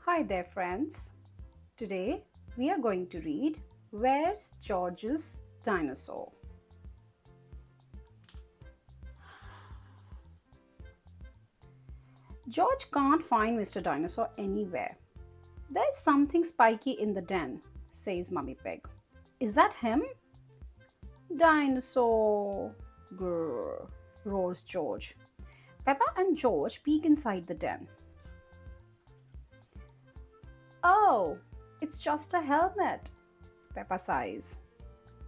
Hi there, friends. Today we are going to read Where's George's Dinosaur? George can't find Mr. Dinosaur anywhere. There's something spiky in the den, says Mummy Pig. Is that him? Dinosaur! Grrr, roars George. Peppa and George peek inside the den. Oh, it's just a helmet, Peppa sighs.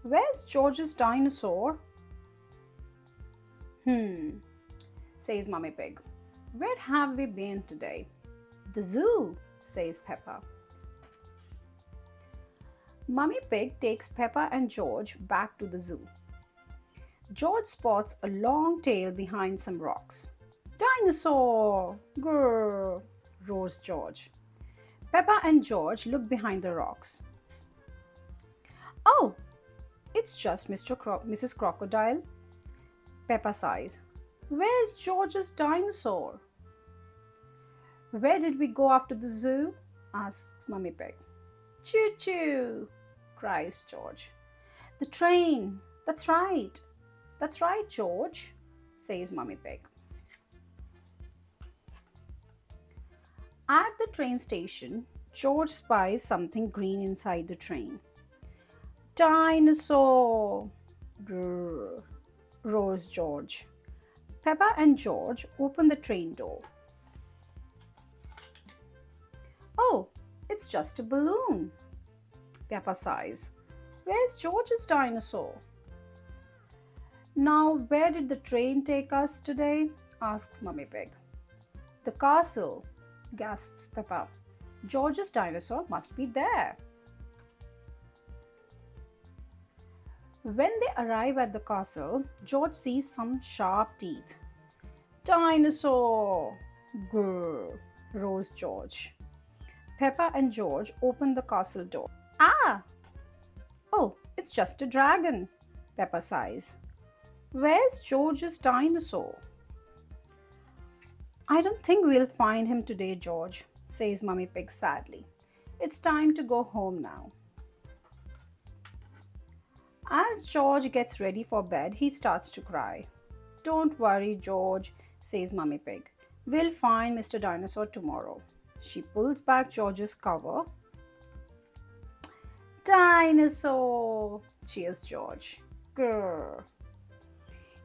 Where's George's dinosaur? Says Mummy Pig. Where have we been today? The zoo, says Peppa. Mummy Pig takes Peppa and George back to the zoo. George spots a long tail behind some rocks. Dinosaur! Grrr! roars George. Peppa and George look behind the rocks. Oh, it's just Mrs. Crocodile. Peppa sighs. Where's George's dinosaur? Where did we go after the zoo? Asks Mummy Pig. Choo choo, cries George. The train. That's right. That's right, George, says Mummy Pig. At the train station, George spies something green inside the train. Dinosaur! Grrr, roars George. Peppa and George open the train door. Oh, it's just a balloon. Peppa sighs. Where's George's dinosaur? Now, where did the train take us today? Asks Mummy Pig. The castle, gasps Peppa. George's dinosaur must be there. When they arrive at the castle, George sees some sharp teeth. Dinosaur! Grrr, roars George. Peppa and George open the castle door. Ah! Oh, it's just a dragon, Peppa sighs. Where's George's dinosaur? I don't think we'll find him today, George, says Mummy Pig sadly. It's time to go home now. As George gets ready for bed, he starts to cry. Don't worry, George, says Mummy Pig. We'll find Mr. Dinosaur tomorrow. She pulls back George's cover. Dinosaur, cheers George. Grrr.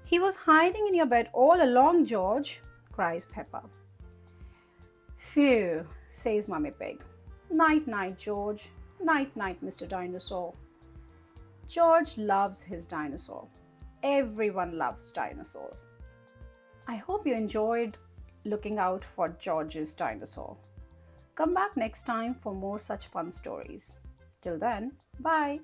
He was hiding in your bed all along, George, cries Peppa. Phew, says Mummy Pig. Night, night, George. Night, night, Mr. Dinosaur. George loves his dinosaur. Everyone loves dinosaurs. I hope you enjoyed looking out for George's dinosaur. Come back next time for more such fun stories. Till then, bye.